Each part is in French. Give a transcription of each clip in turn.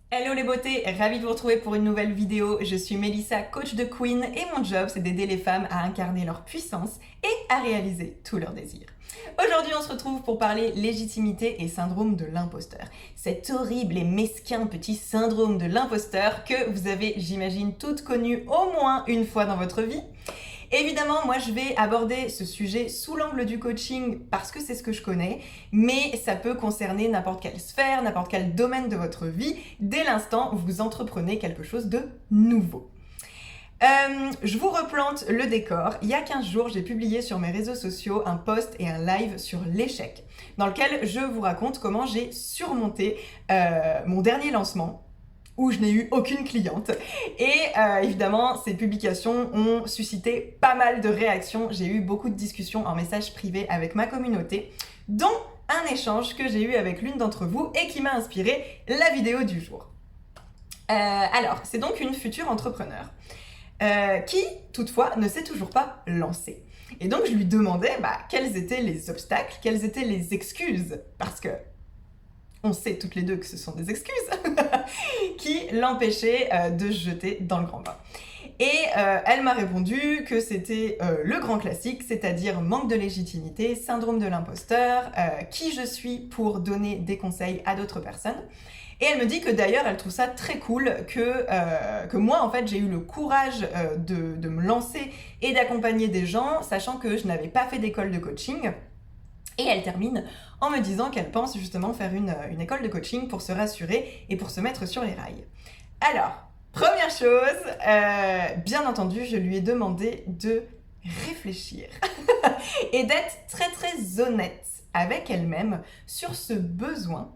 Hello les beautés, ravie de vous retrouver pour une nouvelle vidéo. Je suis Mélissa, coach de Queen et mon job c'est d'aider les femmes à incarner leur puissance et à réaliser tous leurs désirs. Aujourd'hui on se retrouve pour parler légitimité et syndrome de l'imposteur. Cet horrible et mesquin petit syndrome de l'imposteur que vous avez, j'imagine, toutes connu au moins une fois dans votre vie. Évidemment, moi je vais aborder ce sujet sous l'angle du coaching parce que c'est ce que je connais, mais ça peut concerner n'importe quelle sphère, n'importe quel domaine de votre vie, dès l'instant où vous entreprenez quelque chose de nouveau. Je vous replante le décor. Il y a 15 jours, j'ai publié sur mes réseaux sociaux un post et un live sur l'échec, dans lequel je vous raconte comment j'ai surmonté mon dernier lancement, où je n'ai eu aucune cliente. Et évidemment, ces publications ont suscité pas mal de réactions. J'ai eu beaucoup de discussions en message privé avec ma communauté, dont un échange que j'ai eu avec l'une d'entre vous et qui m'a inspiré la vidéo du jour. Alors, c'est donc une future entrepreneur qui, toutefois, ne s'est toujours pas lancée. Et donc, je lui demandais quels étaient les obstacles, quelles étaient les excuses, parce que on sait toutes les deux que ce sont des excuses, qui l'empêchaient de se jeter dans le grand bain. Et elle m'a répondu que c'était le grand classique, c'est-à-dire manque de légitimité, syndrome de l'imposteur, qui je suis pour donner des conseils à d'autres personnes. Et elle me dit que d'ailleurs, elle trouve ça très cool que moi, en fait, j'ai eu le courage de me lancer et d'accompagner des gens, sachant que je n'avais pas fait d'école de coaching. Et elle termine en me disant qu'elle pense justement faire une école de coaching pour se rassurer et pour se mettre sur les rails. Alors, première chose, bien entendu, je lui ai demandé de réfléchir et d'être très très honnête avec elle-même sur ce besoin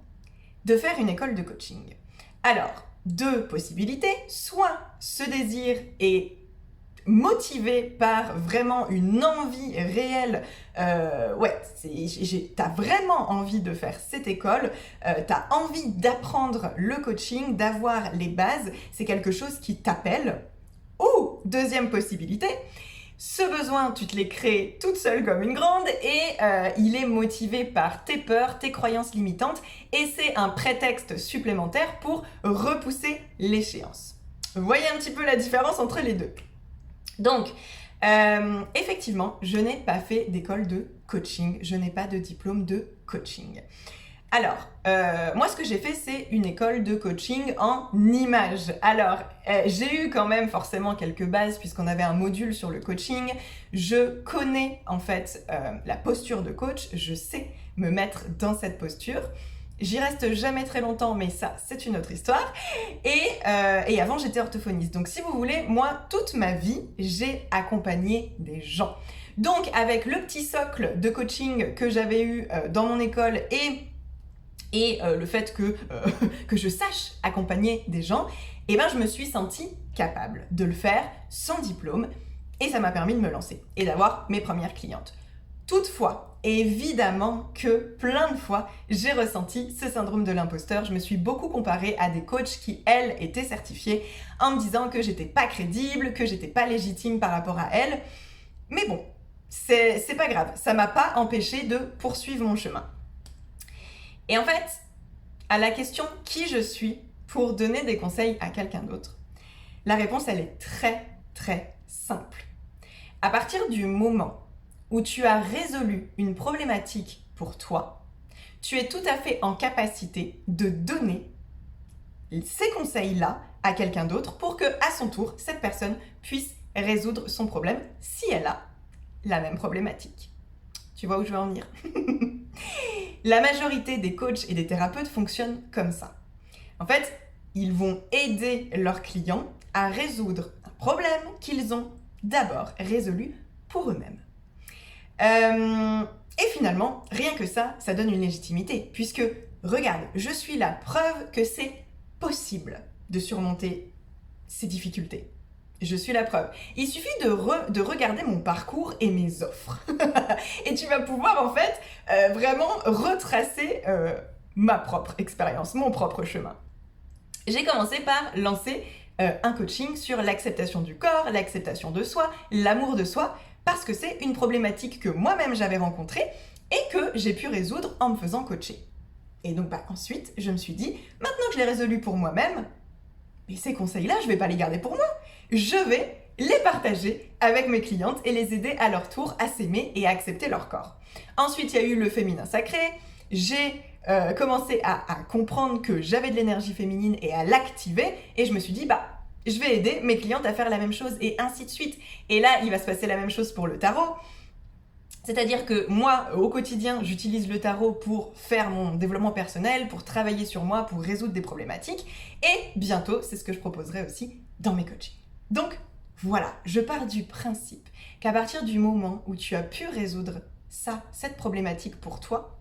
de faire une école de coaching. Alors, deux possibilités, soit ce désir est motivé par vraiment une envie réelle, t'as vraiment envie de faire cette école, t'as envie d'apprendre le coaching, d'avoir les bases, c'est quelque chose qui t'appelle. Ou, deuxième possibilité, ce besoin, tu te l'es créé toute seule comme une grande et il est motivé par tes peurs, tes croyances limitantes et c'est un prétexte supplémentaire pour repousser l'échéance. Vous voyez un petit peu la différence entre les deux. Donc, effectivement, je n'ai pas fait d'école de coaching, je n'ai pas de diplôme de coaching. Alors, moi ce que j'ai fait, c'est une école de coaching en images. Alors, j'ai eu quand même forcément quelques bases puisqu'on avait un module sur le coaching. Je connais en fait la posture de coach, je sais me mettre dans cette posture. J'y reste jamais très longtemps, mais ça, c'est une autre histoire. Et avant, j'étais orthophoniste. Donc, si vous voulez, moi, toute ma vie, j'ai accompagné des gens. Donc, avec le petit socle de coaching que j'avais eu dans mon école et le fait que je sache accompagner des gens, eh ben, je me suis sentie capable de le faire sans diplôme. Et ça m'a permis de me lancer et d'avoir mes premières clientes. Toutefois, évidemment que plein de fois, j'ai ressenti ce syndrome de l'imposteur. Je me suis beaucoup comparée à des coachs qui, elles, étaient certifiées en me disant que j'étais pas crédible, que j'étais pas légitime par rapport à elles. Mais bon, c'est pas grave. Ça m'a pas empêché de poursuivre mon chemin. Et en fait, à la question qui je suis pour donner des conseils à quelqu'un d'autre, la réponse, elle est très, très simple. À partir du moment où tu as résolu une problématique pour toi, tu es tout à fait en capacité de donner ces conseils-là à quelqu'un d'autre pour que, à son tour, cette personne puisse résoudre son problème si elle a la même problématique. Tu vois où je veux en venir? La majorité des coachs et des thérapeutes fonctionnent comme ça. En fait, ils vont aider leurs clients à résoudre un problème qu'ils ont d'abord résolu pour eux-mêmes. Et finalement, rien que ça, ça donne une légitimité, puisque, regarde, je suis la preuve que c'est possible de surmonter ces difficultés. Je suis la preuve. Il suffit de regarder mon parcours et mes offres. Et tu vas pouvoir, en fait, vraiment retracer ma propre expérience, mon propre chemin. J'ai commencé par lancer un coaching sur l'acceptation du corps, l'acceptation de soi, l'amour de soi, parce que c'est une problématique que moi-même j'avais rencontrée et que j'ai pu résoudre en me faisant coacher. Et donc ensuite, je me suis dit, maintenant que je l'ai résolu pour moi-même, mais ces conseils-là, je ne vais pas les garder pour moi. Je vais les partager avec mes clientes et les aider à leur tour à s'aimer et à accepter leur corps. Ensuite, il y a eu le féminin sacré. J'ai commencé à comprendre que j'avais de l'énergie féminine et à l'activer. Et je me suis dit, je vais aider mes clientes à faire la même chose et ainsi de suite. Et là, il va se passer la même chose pour le tarot. C'est-à-dire que moi, au quotidien, j'utilise le tarot pour faire mon développement personnel, pour travailler sur moi, pour résoudre des problématiques. Et bientôt, c'est ce que je proposerai aussi dans mes coachings. Donc, voilà, je pars du principe qu'à partir du moment où tu as pu résoudre cette problématique pour toi,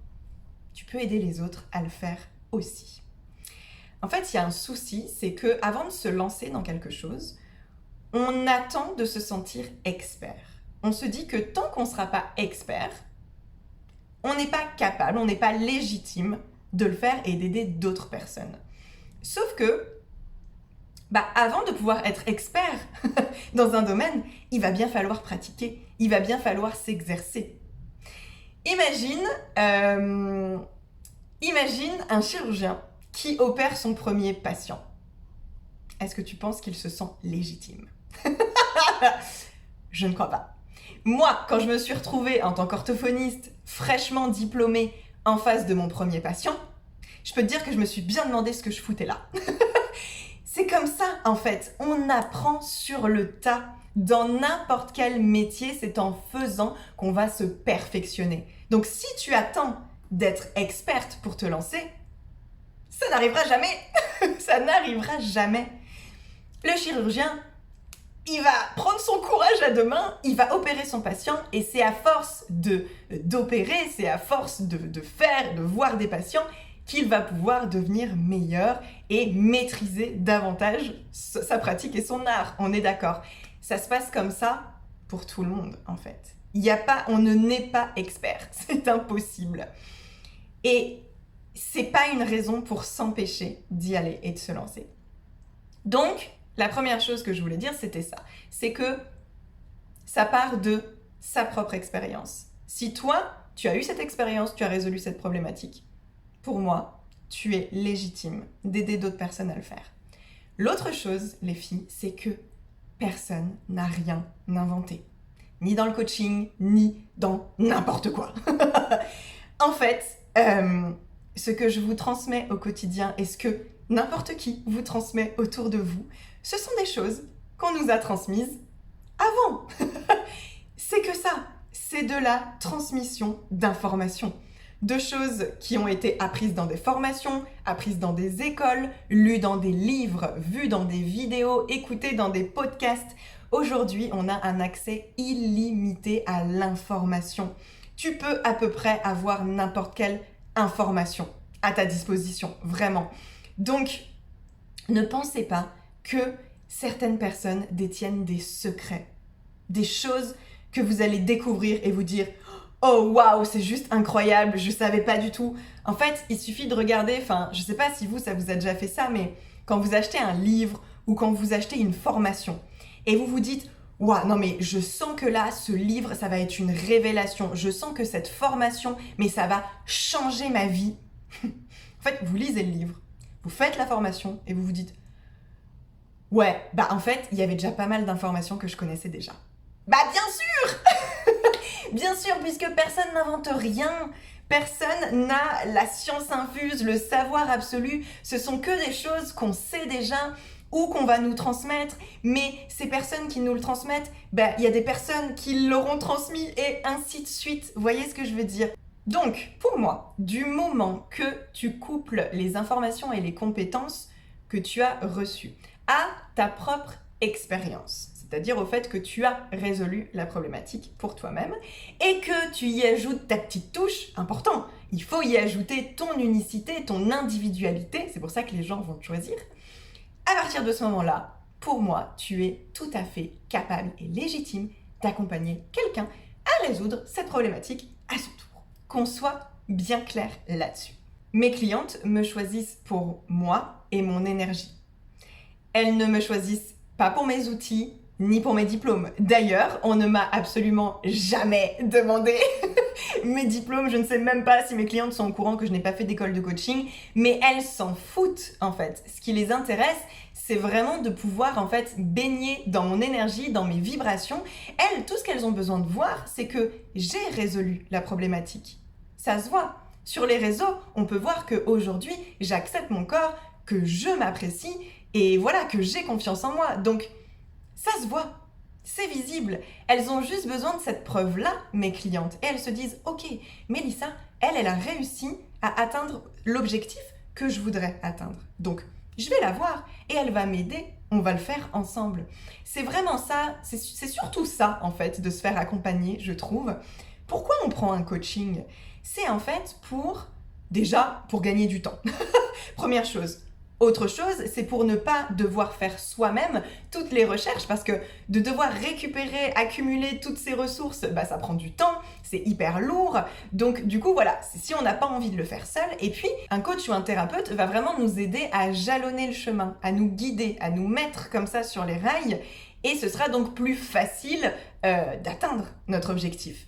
tu peux aider les autres à le faire aussi. En fait, il y a un souci, c'est qu'avant de se lancer dans quelque chose, on attend de se sentir expert. On se dit que tant qu'on ne sera pas expert, on n'est pas capable, on n'est pas légitime de le faire et d'aider d'autres personnes. Sauf que, avant de pouvoir être expert dans un domaine, il va bien falloir pratiquer, il va bien falloir s'exercer. Imagine un chirurgien qui opère son premier patient. Est-ce que tu penses qu'il se sent légitime ? Je ne crois pas. Moi, quand je me suis retrouvée en tant qu'orthophoniste, fraîchement diplômée, en face de mon premier patient, je peux te dire que je me suis bien demandé ce que je foutais là. C'est comme ça, en fait. On apprend sur le tas. Dans n'importe quel métier, c'est en faisant qu'on va se perfectionner. Donc, si tu attends d'être experte pour te lancer, ça n'arrivera jamais. Ça n'arrivera jamais. Le chirurgien, il va prendre son courage à deux mains, il va opérer son patient et c'est à force d'opérer, c'est à force de voir des patients qu'il va pouvoir devenir meilleur et maîtriser davantage sa pratique et son art. On est d'accord. Ça se passe comme ça pour tout le monde, en fait. On ne naît pas expert. C'est impossible. Et c'est pas une raison pour s'empêcher d'y aller et de se lancer. Donc, la première chose que je voulais dire, c'était ça. C'est que ça part de sa propre expérience. Si toi, tu as eu cette expérience, tu as résolu cette problématique, pour moi, tu es légitime d'aider d'autres personnes à le faire. L'autre chose, les filles, c'est que personne n'a rien inventé. Ni dans le coaching, ni dans n'importe quoi. En fait, ce que je vous transmets au quotidien et ce que n'importe qui vous transmet autour de vous, ce sont des choses qu'on nous a transmises avant. C'est que ça, c'est de la transmission d'informations, de choses qui ont été apprises dans des formations, apprises dans des écoles, lues dans des livres, vues dans des vidéos, écoutées dans des podcasts. Aujourd'hui, on a un accès illimité à l'information. Tu peux à peu près avoir n'importe quelle information à ta disposition, vraiment. Donc, ne pensez pas que certaines personnes détiennent des secrets, des choses que vous allez découvrir et vous dire « Oh waouh, c'est juste incroyable, je savais pas du tout ». En fait, il suffit de regarder, je sais pas si ça vous a déjà fait ça, mais quand vous achetez un livre ou quand vous achetez une formation et vous vous dites « Waouh, non mais je sens que là, ce livre, ça va être une révélation, je sens que cette formation, mais ça va changer ma vie ». En fait, vous lisez le livre, vous faites la formation et vous vous dites « Ouais, en fait, il y avait déjà pas mal d'informations que je connaissais déjà. » Bien sûr. Bien sûr, puisque personne n'invente rien. Personne n'a la science infuse, le savoir absolu. Ce sont que des choses qu'on sait déjà ou qu'on va nous transmettre. Mais ces personnes qui nous le transmettent, il y a des personnes qui l'auront transmis et ainsi de suite. Vous voyez ce que je veux dire ? Donc, pour moi, du moment que tu couples les informations et les compétences que tu as reçues à ta propre expérience, c'est-à-dire au fait que tu as résolu la problématique pour toi-même et que tu y ajoutes ta petite touche, important, il faut y ajouter ton unicité, ton individualité, c'est pour ça que les gens vont te choisir. À partir de ce moment-là, pour moi, tu es tout à fait capable et légitime d'accompagner quelqu'un à résoudre cette problématique à son tour. Qu'on soit bien clair là-dessus. Mes clientes me choisissent pour moi et mon énergie. Elles ne me choisissent pas pour mes outils, ni pour mes diplômes. D'ailleurs, on ne m'a absolument jamais demandé mes diplômes. Je ne sais même pas si mes clientes sont au courant que je n'ai pas fait d'école de coaching, mais elles s'en foutent en fait. Ce qui les intéresse, c'est vraiment de pouvoir en fait baigner dans mon énergie, dans mes vibrations. Elles, tout ce qu'elles ont besoin de voir, c'est que j'ai résolu la problématique. Ça se voit. Sur les réseaux, on peut voir qu'aujourd'hui, j'accepte mon corps, que je m'apprécie et voilà, que j'ai confiance en moi. Donc, ça se voit, c'est visible. Elles ont juste besoin de cette preuve-là, mes clientes. Et elles se disent, ok, Mélissa, elle a réussi à atteindre l'objectif que je voudrais atteindre. Donc, je vais la voir et elle va m'aider. On va le faire ensemble. C'est vraiment ça, c'est surtout ça, en fait, de se faire accompagner, je trouve. Pourquoi on prend un coaching ? C'est en fait déjà, pour gagner du temps. Première chose. Autre chose, c'est pour ne pas devoir faire soi-même toutes les recherches parce que de devoir récupérer, accumuler toutes ces ressources, ça prend du temps, c'est hyper lourd. Donc du coup, voilà, c'est si on n'a pas envie de le faire seul. Et puis, un coach ou un thérapeute va vraiment nous aider à jalonner le chemin, à nous guider, à nous mettre comme ça sur les rails. Et ce sera donc plus facile d'atteindre notre objectif.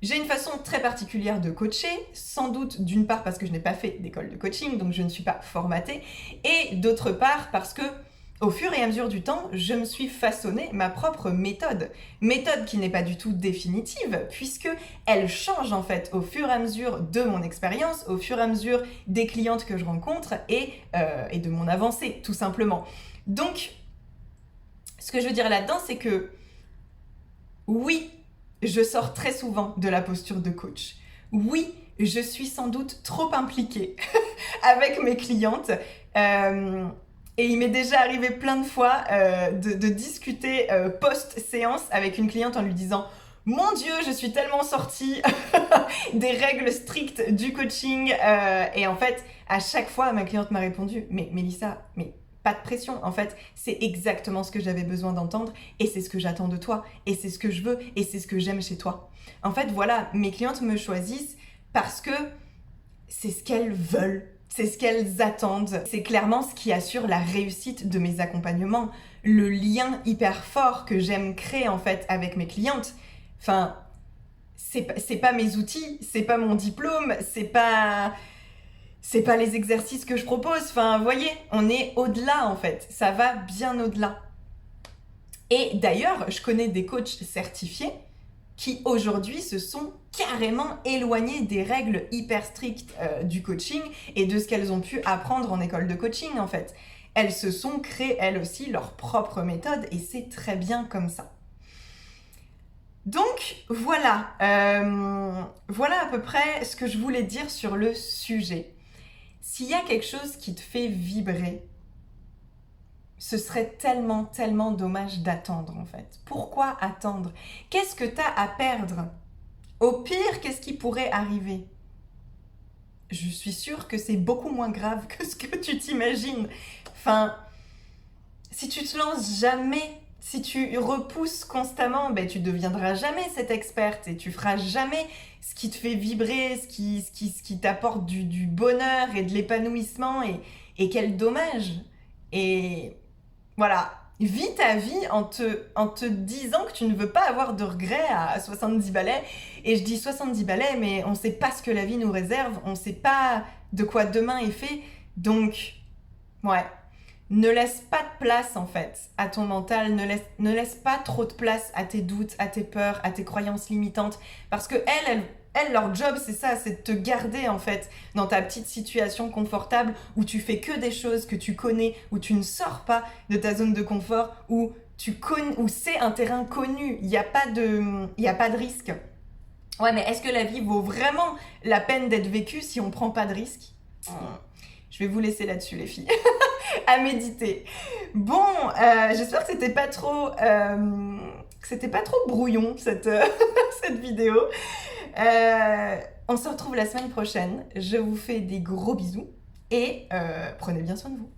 J'ai une façon très particulière de coacher, sans doute d'une part parce que je n'ai pas fait d'école de coaching, donc je ne suis pas formatée, et d'autre part parce que, au fur et à mesure du temps, je me suis façonné ma propre méthode. Méthode qui n'est pas du tout définitive, puisque elle change en fait au fur et à mesure de mon expérience, au fur et à mesure des clientes que je rencontre et de mon avancée, tout simplement. Donc, ce que je veux dire là-dedans, c'est que oui, je sors très souvent de la posture de coach. Oui, je suis sans doute trop impliquée avec mes clientes. Et il m'est déjà arrivé plein de fois de discuter post-séance avec une cliente en lui disant « Mon Dieu, je suis tellement sortie des règles strictes du coaching. » Et en fait, à chaque fois, ma cliente m'a répondu « Mais Mélissa, pas de pression, en fait, c'est exactement ce que j'avais besoin d'entendre et c'est ce que j'attends de toi et c'est ce que je veux et c'est ce que j'aime chez toi. » En fait, voilà, mes clientes me choisissent parce que c'est ce qu'elles veulent, c'est ce qu'elles attendent. C'est clairement ce qui assure la réussite de mes accompagnements, le lien hyper fort que j'aime créer en fait avec mes clientes. Enfin, c'est pas mes outils, c'est pas mon diplôme, c'est pas les exercices que je propose. Enfin, vous voyez, on est au-delà en fait. Ça va bien au-delà. Et d'ailleurs, je connais des coachs certifiés qui aujourd'hui se sont carrément éloignés des règles hyper strictes du coaching et de ce qu'elles ont pu apprendre en école de coaching en fait. Elles se sont créées elles aussi leur propre méthode et c'est très bien comme ça. Donc voilà, voilà à peu près ce que je voulais dire sur le sujet. S'il y a quelque chose qui te fait vibrer, ce serait tellement, tellement dommage d'attendre en fait. Pourquoi attendre ? Qu'est-ce que t'as à perdre ? Au pire, qu'est-ce qui pourrait arriver ? Je suis sûre que c'est beaucoup moins grave que ce que tu t'imagines. Enfin, si tu te lances jamais, si tu repousses constamment, tu deviendras jamais cette experte et tu feras jamais ce qui te fait vibrer, ce qui t'apporte du bonheur et de l'épanouissement et quel dommage. Et voilà, vis ta vie en te disant que tu ne veux pas avoir de regrets à 70 balais. Et je dis 70 balais, mais on ne sait pas ce que la vie nous réserve, on ne sait pas de quoi demain est fait. Donc, ouais, ne laisse pas de place en fait à ton mental, ne laisse pas trop de place à tes doutes, à tes peurs, à tes croyances limitantes. Parce que elles, leur job, c'est ça, c'est de te garder en fait dans ta petite situation confortable où tu fais que des choses que tu connais, où tu ne sors pas de ta zone de confort, où c'est un terrain connu, il n'y a pas de risque. Ouais, mais est-ce que la vie vaut vraiment la peine d'être vécue si on ne prend pas de risque ? Je vais vous laisser là-dessus les filles, à méditer. Bon, j'espère que c'était pas trop brouillon cette vidéo. On se retrouve la semaine prochaine. Je vous fais des gros bisous et prenez bien soin de vous.